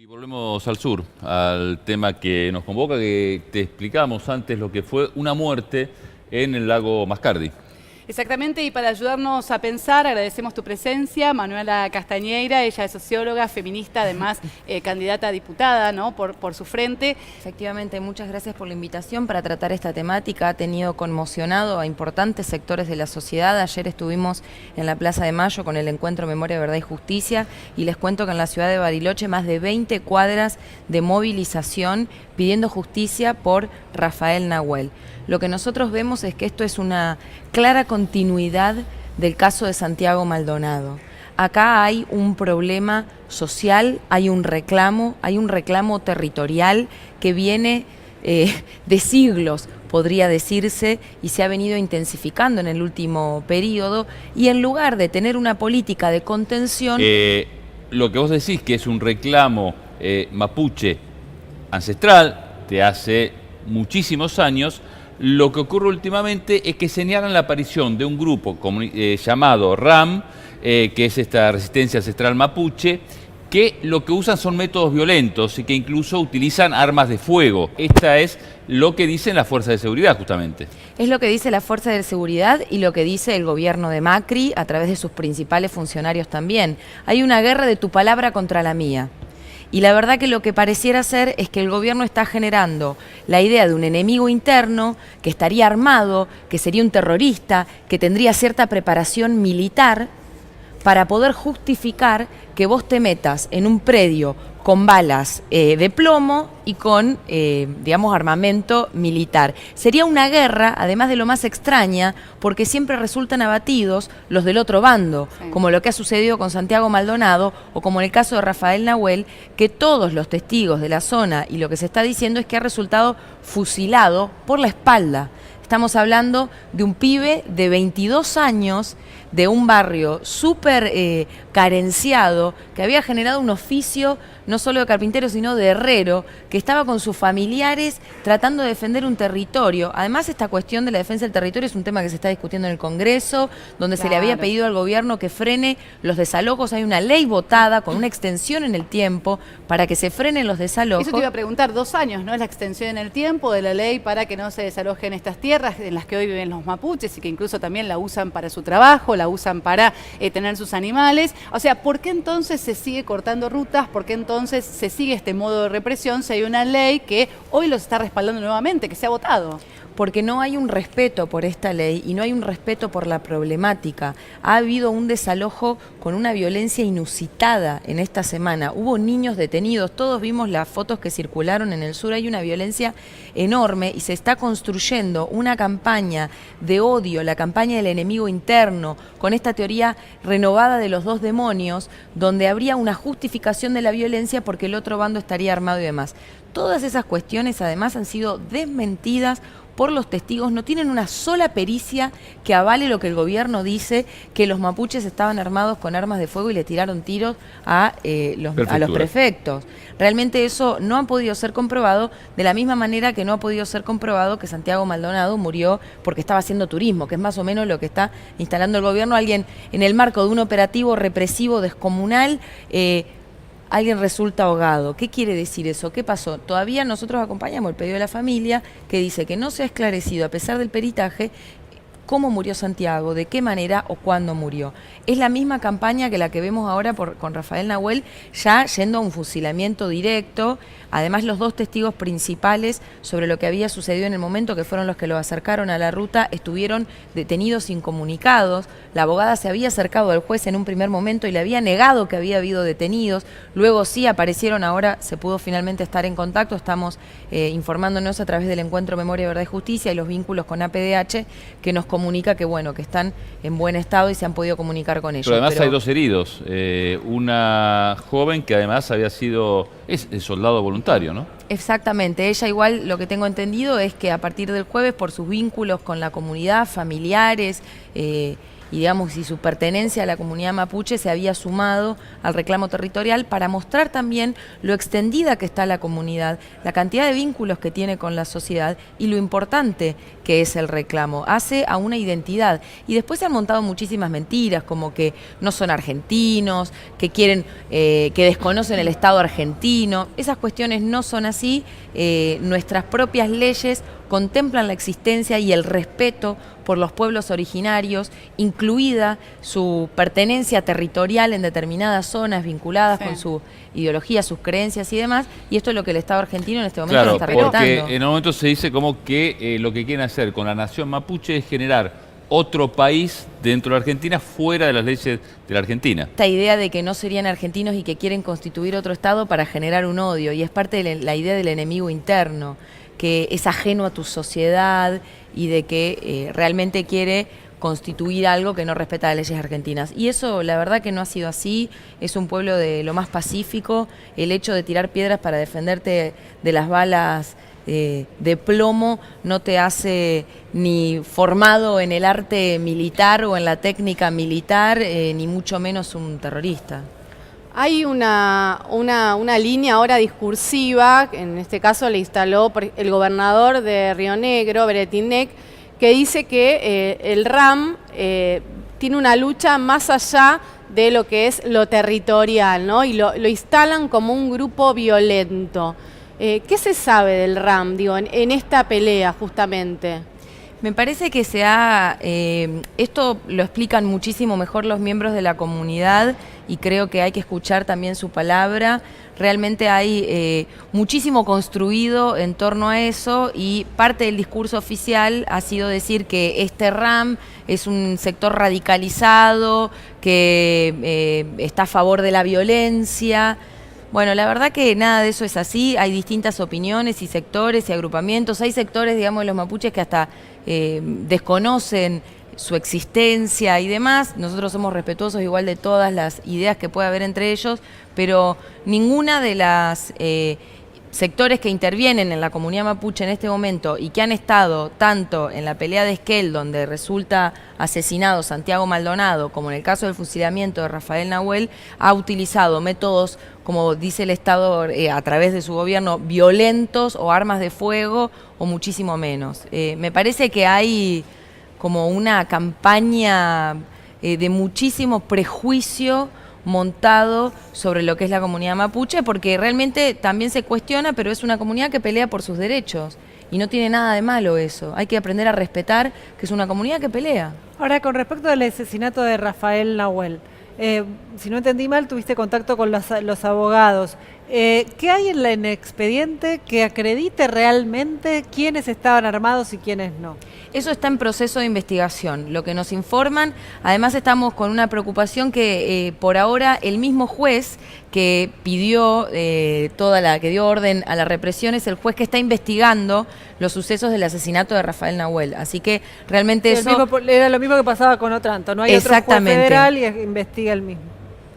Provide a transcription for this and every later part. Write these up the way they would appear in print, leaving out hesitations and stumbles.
Y volvemos al sur, al tema que nos convoca, que te explicamos antes lo que fue una muerte en el lago Mascardi. Exactamente, y para ayudarnos a pensar, agradecemos tu presencia, Manuela Castañeira. Ella es socióloga, feminista, además candidata a diputada, ¿no? por su frente. Efectivamente, muchas gracias por la invitación para tratar esta temática. Ha tenido conmocionado a importantes sectores de la sociedad. Ayer estuvimos en la Plaza de Mayo con el encuentro Memoria, Verdad y Justicia, y les cuento que en la ciudad de Bariloche más de 20 cuadras de movilización pidiendo justicia por Rafael Nahuel. Lo que nosotros vemos es que esto es una clara continuidad del caso de Santiago Maldonado. Acá hay un problema social, hay un reclamo territorial que viene de siglos, podría decirse, y se ha venido intensificando en el último periodo, y en lugar de tener una política de contención... Lo que vos decís que es un reclamo mapuche ancestral de hace muchísimos años. Lo que ocurre últimamente es que señalan la aparición de un grupo llamado RAM, que es esta resistencia ancestral mapuche, que lo que usan son métodos violentos y que incluso utilizan armas de fuego. Esta es lo que dicen las fuerzas de seguridad, justamente. Es lo que dice la fuerza de seguridad y lo que dice el gobierno de Macri a través de sus principales funcionarios también. Hay una guerra de tu palabra contra la mía. Y la verdad que lo que pareciera ser es que el gobierno está generando la idea de un enemigo interno que estaría armado, que sería un terrorista, que tendría cierta preparación militar para poder justificar que vos te metas en un predio con balas de plomo y con, digamos, armamento militar. Sería una guerra, además de lo más extraña, porque siempre resultan abatidos los del otro bando, sí, como lo que ha sucedido con Santiago Maldonado o como en el caso de Rafael Nahuel, que todos los testigos de la zona y lo que se está diciendo es que ha resultado fusilado por la espalda. Estamos hablando de un pibe de 22 años, de un barrio súper carenciado, que había generado un oficio no solo de carpintero, sino de herrero, que estaba con sus familiares tratando de defender un territorio. Además, esta cuestión de la defensa del territorio es un tema que se está discutiendo en el Congreso, donde se le había pedido al gobierno que frene los desalojos. Hay una ley votada con una extensión en el tiempo para que se frenen los desalojos. Eso te iba a preguntar, 2 años, ¿no? Es la extensión en el tiempo de la ley para que no se desalojen estas tierras en las que hoy viven los mapuches y que incluso también la usan para su trabajo, la usan para tener sus animales. O sea, ¿por qué entonces se sigue cortando rutas? ¿Por qué entonces se sigue este modo de represión si hay una ley que hoy los está respaldando nuevamente, que se ha votado? Porque no hay un respeto por esta ley y no hay un respeto por la problemática. Ha habido un desalojo con una violencia inusitada en esta semana. Hubo niños detenidos, todos vimos las fotos que circularon en el sur. Hay una violencia enorme y se está construyendo una campaña de odio, la campaña del enemigo interno, con esta teoría renovada de los 2 demonios, donde habría una justificación de la violencia porque el otro bando estaría armado y demás. Todas esas cuestiones además han sido desmentidas por los testigos. No tienen una sola pericia que avale lo que el gobierno dice, que los mapuches estaban armados con armas de fuego y le tiraron tiros a los prefectos. Realmente eso no ha podido ser comprobado, de la misma manera que no ha podido ser comprobado que Santiago Maldonado murió porque estaba haciendo turismo, que es más o menos lo que está instalando el gobierno. Alguien en el marco de un operativo represivo descomunal, alguien resulta ahogado. ¿Qué quiere decir eso? ¿Qué pasó? Todavía nosotros acompañamos el pedido de la familia que dice que no se ha esclarecido, a pesar del peritaje, cómo murió Santiago, de qué manera o cuándo murió. Es la misma campaña que la que vemos ahora con Rafael Nahuel, ya yendo a un fusilamiento directo. Además, los 2 testigos principales sobre lo que había sucedido en el momento, que fueron los que lo acercaron a la ruta, estuvieron detenidos incomunicados. La abogada se había acercado al juez en un primer momento y le había negado que había habido detenidos. Luego sí aparecieron, ahora se pudo finalmente estar en contacto. Estamos informándonos a través del encuentro Memoria, Verdad y Justicia y los vínculos con APDH, que nos comunica que, bueno, que están en buen estado y se han podido comunicar con ellos. Pero además hay 2 heridos. Una joven que además había sido soldado voluntario, ¿no? Exactamente. Ella igual, lo que tengo entendido es que a partir del jueves, por sus vínculos con la comunidad, familiares y digamos y su pertenencia a la comunidad mapuche se había sumado al reclamo territorial para mostrar también lo extendida que está la comunidad, la cantidad de vínculos que tiene con la sociedad y lo importante que es el reclamo. Hace a una identidad. Y después se han montado muchísimas mentiras, como que no son argentinos, que quieren, que desconocen el Estado argentino. Esas cuestiones no son así. Nuestras propias leyes contemplan la existencia y el respeto por los pueblos originarios, incluida su pertenencia territorial en determinadas zonas vinculadas con su ideología, sus creencias y demás, y esto es lo que el Estado argentino en este momento Claro, está respetando. porque en un momento se dice como que lo que quieren hacer con la nación mapuche es generar otro país dentro de la Argentina fuera de las leyes de la Argentina. Esta idea de que no serían argentinos y que quieren constituir otro Estado para generar un odio, y es parte de la idea del enemigo interno, que es ajeno a tu sociedad y de que realmente quiere constituir algo que no respeta las leyes argentinas. Y eso, la verdad que no ha sido así. Es un pueblo de lo más pacífico. El hecho de tirar piedras para defenderte de las balas de plomo no te hace ni formado en el arte militar o en la técnica militar, ni mucho menos un terrorista. Hay una línea ahora discursiva, en este caso le instaló el gobernador de Río Negro, Beretinec, que dice que el RAM tiene una lucha más allá de lo que es lo territorial, ¿no? Y lo instalan como un grupo violento. ¿Qué se sabe del RAM, digo, en esta pelea justamente? Me parece que esto lo explican muchísimo mejor los miembros de la comunidad y creo que hay que escuchar también su palabra. Realmente hay muchísimo construido en torno a eso y parte del discurso oficial ha sido decir que este RAM es un sector radicalizado, que está a favor de la violencia. Bueno, la verdad que nada de eso es así, hay distintas opiniones y sectores y agrupamientos, hay sectores, digamos, de los mapuches que hasta desconocen su existencia y demás. Nosotros somos respetuosos igual de todas las ideas que pueda haber entre ellos, pero ninguna de las sectores que intervienen en la comunidad mapuche en este momento y que han estado tanto en la pelea de Esquel, donde resulta asesinado Santiago Maldonado, como en el caso del fusilamiento de Rafael Nahuel, ha utilizado métodos, como dice el Estado a través de su gobierno, violentos o armas de fuego o muchísimo menos. Me parece que hay como una campaña de muchísimo prejuicio montado sobre lo que es la comunidad mapuche, porque realmente también se cuestiona, pero es una comunidad que pelea por sus derechos y no tiene nada de malo eso. Hay que aprender a respetar que es una comunidad que pelea. Ahora, con respecto al asesinato de Rafael Nahuel, si no entendí mal, tuviste contacto con los abogados. ¿Qué hay en el expediente que acredite realmente quiénes estaban armados y quiénes no? Eso está en proceso de investigación. Lo que nos informan, además estamos con una preocupación que por ahora el mismo juez que pidió que dio orden a la represión es el juez que está investigando los sucesos del asesinato de Rafael Nahuel. Así que realmente sí, eso... era lo mismo que pasaba con Otranto, no hay otro juez federal y investiga el mismo.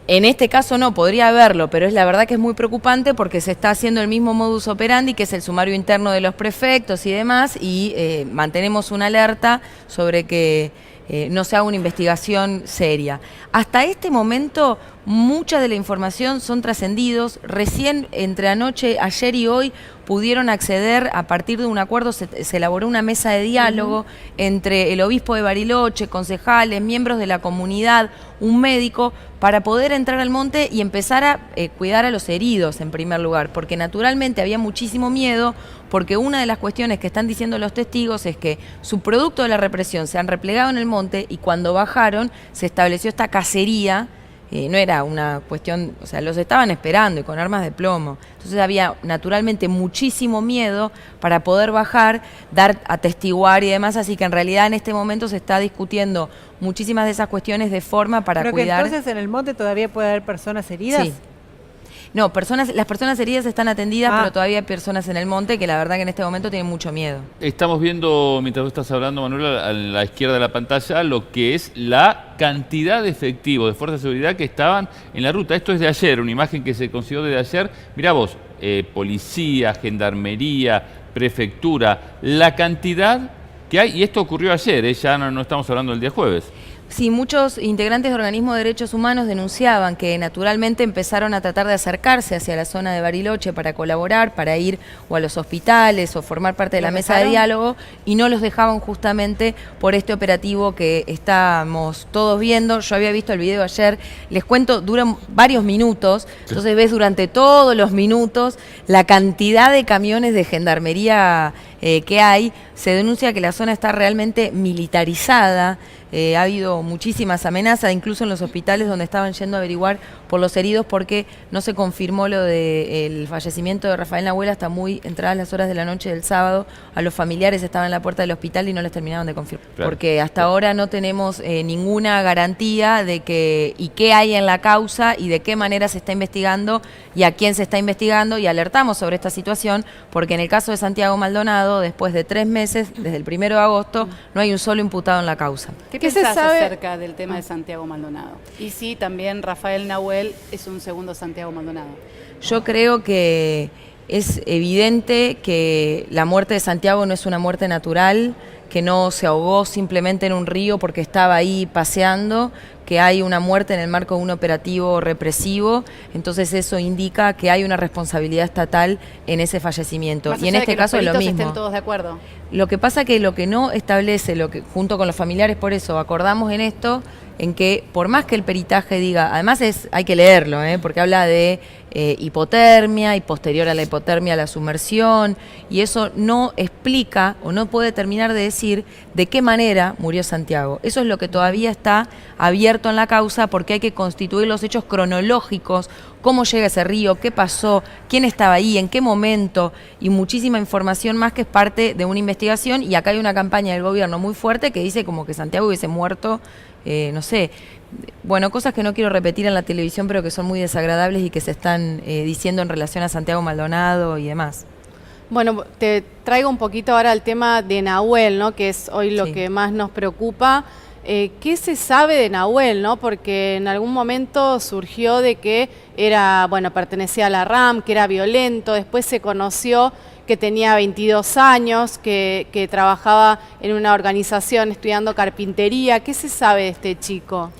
En este caso no, podría haberlo, pero es la verdad que es muy preocupante porque se está haciendo el mismo modus operandi, que es el sumario interno de los prefectos y demás, y mantenemos una alerta sobre que no se haga una investigación seria. Hasta este momento, mucha de la información son trascendidos. Recién entre anoche, ayer y hoy, pudieron acceder, a partir de un acuerdo, se elaboró una mesa de diálogo entre el obispo de Bariloche, concejales, miembros de la comunidad, un médico, para poder entrar al monte y empezar a cuidar a los heridos en primer lugar, porque naturalmente había muchísimo miedo, porque una de las cuestiones que están diciendo los testigos es que subproducto de la represión se han replegado en el monte y cuando bajaron se estableció esta cacería. No era una cuestión, o sea, los estaban esperando y con armas de plomo. Entonces había naturalmente muchísimo miedo para poder bajar, dar, atestiguar y demás, así que en realidad en este momento se está discutiendo muchísimas de esas cuestiones de forma para ¿Pero cuidar. que entonces en el monte todavía puede haber personas heridas? Sí. No, las personas heridas están atendidas, pero todavía hay personas en el monte que la verdad que en este momento tienen mucho miedo. Estamos viendo, mientras tú estás hablando, Manuela, a la izquierda de la pantalla, lo que es la cantidad de efectivos de fuerzas de seguridad que estaban en la ruta. Esto es de ayer, una imagen que se consiguió desde ayer. Mirá vos, policía, gendarmería, prefectura, la cantidad que hay, y esto ocurrió ayer, ya no estamos hablando del día jueves. Sí, muchos integrantes de organismos de derechos humanos denunciaban que naturalmente empezaron a tratar de acercarse hacia la zona de Bariloche para colaborar, para ir o a los hospitales o formar parte de la mesa de diálogo, y no los dejaban justamente por este operativo que estamos todos viendo. Yo había visto el video ayer, les cuento, duran varios minutos, entonces ves durante todos los minutos la cantidad de camiones de gendarmería que hay. Se denuncia que la zona está realmente militarizada. Ha habido muchísimas amenazas, incluso en los hospitales donde estaban yendo a averiguar por los heridos, porque no se confirmó lo del fallecimiento de Rafael Nahuel hasta muy entradas las horas de la noche del sábado. A los familiares estaban en la puerta del hospital y no les terminaban de confirmar. Claro. Porque hasta ahora no tenemos ninguna garantía de y qué hay en la causa y de qué manera se está investigando y a quién se está investigando, y alertamos sobre esta situación porque en el caso de Santiago Maldonado, después de 3 meses, desde el 1 de agosto, no hay un solo imputado en la causa. ¿Qué se sabe acerca del tema de Santiago Maldonado? Y si también Rafael Nahuel es un segundo Santiago Maldonado. Yo creo que es evidente que la muerte de Santiago no es una muerte natural, que no se ahogó simplemente en un río porque estaba ahí paseando, que hay una muerte en el marco de un operativo represivo. Entonces eso indica que hay una responsabilidad estatal en ese fallecimiento. Más y en este caso es lo mismo. Estén todos de acuerdo. Lo que pasa que lo que no establece, junto con los familiares, por eso acordamos en esto, en que por más que el peritaje diga, además hay que leerlo, porque habla de hipotermia y posterior a la hipotermia la sumersión, y eso no explica o no puede terminar de decir de qué manera murió Santiago. Eso es lo que todavía está abierto en la causa, porque hay que constituir los hechos cronológicos, cómo llega ese río, qué pasó, quién estaba ahí, en qué momento, y muchísima información más que es parte de una investigación. Y acá hay una campaña del gobierno muy fuerte que dice como que Santiago hubiese muerto, no sé, bueno, cosas que no quiero repetir en la televisión, pero que son muy desagradables y que se están diciendo en relación a Santiago Maldonado y demás. Bueno, te traigo un poquito ahora el tema de Nahuel, ¿no? Que es hoy lo que más nos preocupa. ¿Qué se sabe de Nahuel, no? Porque en algún momento surgió de que pertenecía a la RAM, que era violento. Después se conoció que tenía 22 años, que trabajaba en una organización estudiando carpintería. ¿Qué se sabe de este chico?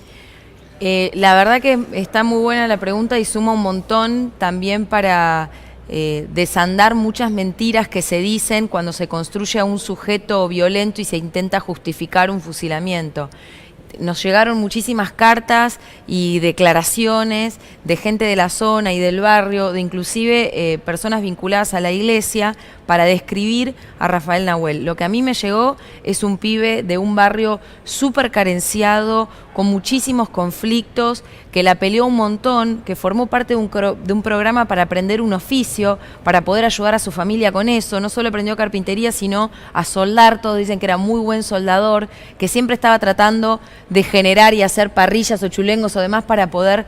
La verdad que está muy buena la pregunta y suma un montón también para desandar muchas mentiras que se dicen cuando se construye a un sujeto violento y se intenta justificar un fusilamiento. Nos llegaron muchísimas cartas y declaraciones de gente de la zona y del barrio, de inclusive personas vinculadas a la iglesia, para describir a Rafael Nahuel. Lo que a mí me llegó es un pibe de un barrio súper carenciado, con muchísimos conflictos, que la peleó un montón, que formó parte de un programa para aprender un oficio, para poder ayudar a su familia con eso. No solo aprendió carpintería, sino a soldar. Todos dicen que era muy buen soldador, que siempre estaba tratando de generar y hacer parrillas o chulengos o demás para poder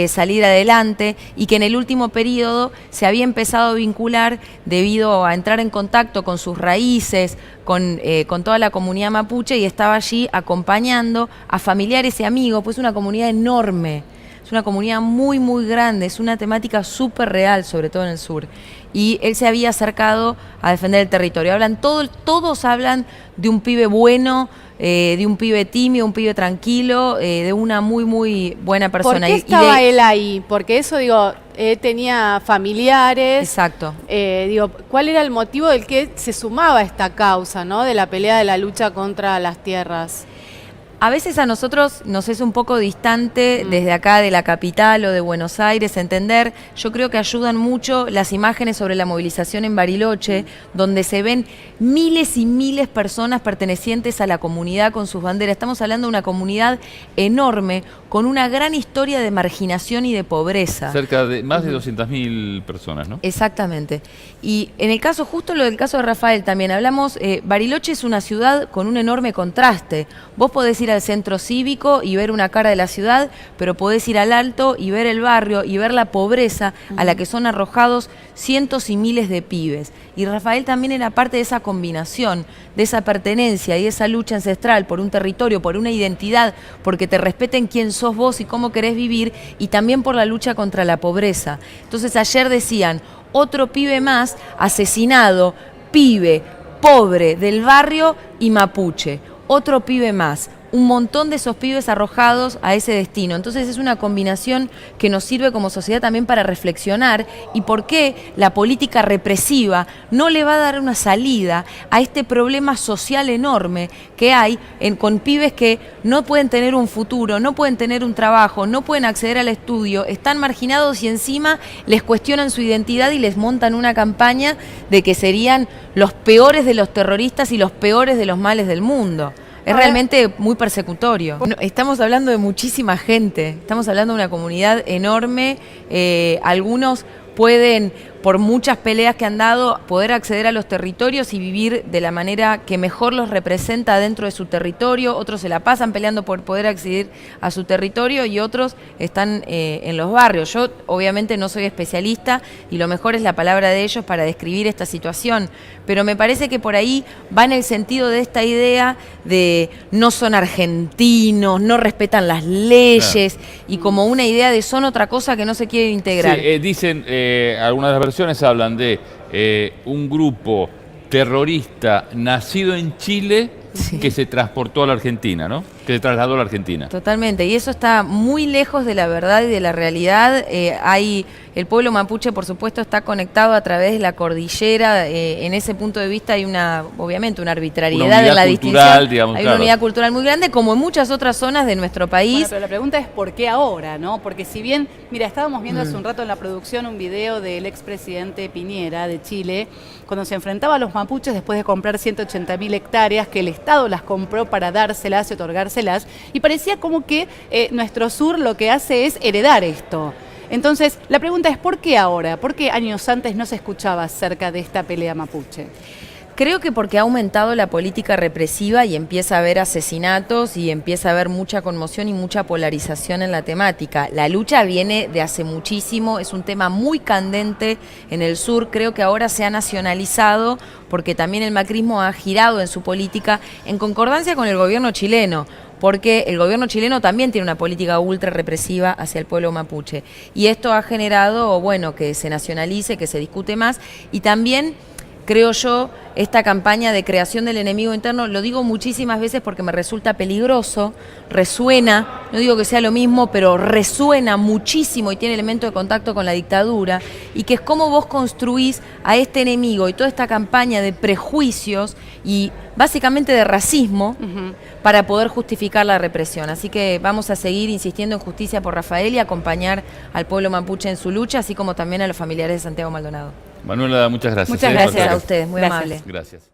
salir adelante, y que en el último periodo se había empezado a vincular debido a entrar en contacto con sus raíces, con toda la comunidad mapuche, y estaba allí acompañando a familiares y amigos, pues es una comunidad enorme, es una comunidad muy muy grande, es una temática súper real, sobre todo en el sur. Y él se había acercado a defender el territorio. Todos hablan de un pibe bueno, de un pibe tímido, un pibe tranquilo, de una muy muy buena persona. ¿Por qué estaba él ahí? Porque eso, tenía familiares. Exacto. ¿Cuál era el motivo del que se sumaba a esta causa, ¿no? De la pelea de la lucha contra las tierras? A veces a nosotros nos es un poco distante desde acá de la capital o de Buenos Aires entender. Yo creo que ayudan mucho las imágenes sobre la movilización en Bariloche, donde se ven miles y miles de personas pertenecientes a la comunidad con sus banderas. Estamos hablando de una comunidad enorme, con una gran historia de marginación y de pobreza. Cerca de más de 200.000 personas, ¿no? Exactamente. Y en el caso, justo lo del caso de Rafael también, hablamos, Bariloche es una ciudad con un enorme contraste. Vos podés ir al centro cívico y ver una cara de la ciudad, pero podés ir al Alto y ver el barrio y ver la pobreza a la que son arrojados cientos y miles de pibes. Y Rafael también era parte de esa combinación, de esa pertenencia y esa lucha ancestral por un territorio, por una identidad, porque te respeten quién sos vos y cómo querés vivir, y también por la lucha contra la pobreza. Entonces ayer decían, otro pibe más asesinado, pibe, pobre, del barrio y mapuche. Otro pibe más. un montón de esos pibes arrojados a ese destino. Entonces es una combinación que nos sirve como sociedad también para reflexionar y por qué la política represiva no le va a dar una salida a este problema social enorme que hay con pibes que no pueden tener un futuro, no pueden tener un trabajo, no pueden acceder al estudio, están marginados y encima les cuestionan su identidad y les montan una campaña de que serían los peores de los terroristas y los peores de los males del mundo. Es realmente muy persecutorio. Estamos hablando de muchísima gente, estamos hablando de una comunidad enorme, algunos pueden, por muchas peleas que han dado, poder acceder a los territorios y vivir de la manera que mejor los representa dentro de su territorio, otros se la pasan peleando por poder acceder a su territorio y otros están en los barrios. Yo obviamente no soy especialista y lo mejor es la palabra de ellos para describir esta situación, pero me parece que por ahí va en el sentido de esta idea de no son argentinos, no respetan las leyes, y como una idea de son otra cosa que no se quieren integrar. Sí, dicen, algunas de las versiones hablan de un grupo terrorista nacido en Chile que se transportó a la Argentina, ¿no? Que se trasladó a la Argentina. Totalmente, y eso está muy lejos de la verdad y de la realidad. El pueblo mapuche, por supuesto, está conectado a través de la cordillera. En ese punto de vista hay obviamente una arbitrariedad en la distinción. Digamos, hay una unidad cultural muy grande, como en muchas otras zonas de nuestro país. Bueno, pero la pregunta es ¿por qué ahora, no? Porque si bien, mira, estábamos viendo hace un rato en la producción un video del expresidente Piñera de Chile, cuando se enfrentaba a los mapuches después de comprar 180.000 hectáreas, que el Estado las compró para dárselas y otorgárselas, y parecía como que nuestro sur lo que hace es heredar esto. Entonces, la pregunta es ¿por qué ahora? ¿Por qué años antes no se escuchaba acerca de esta pelea mapuche? Creo que porque ha aumentado la política represiva y empieza a haber asesinatos y empieza a haber mucha conmoción y mucha polarización en la temática. La lucha viene de hace muchísimo, es un tema muy candente en el sur, creo que ahora se ha nacionalizado porque también el macrismo ha girado en su política en concordancia con el gobierno chileno, porque el gobierno chileno también tiene una política ultra represiva hacia el pueblo mapuche. Y esto ha generado, bueno, que se nacionalice, que se discute más, y también creo yo, esta campaña de creación del enemigo interno, lo digo muchísimas veces porque me resulta peligroso, resuena, no digo que sea lo mismo, pero resuena muchísimo y tiene elemento de contacto con la dictadura, y que es cómo vos construís a este enemigo y toda esta campaña de prejuicios y básicamente de racismo para poder justificar la represión. Así que vamos a seguir insistiendo en justicia por Rafael y acompañar al pueblo mapuche en su lucha, así como también a los familiares de Santiago Maldonado. Manuela, muchas gracias. Muchas gracias a ustedes, muy amable. Gracias.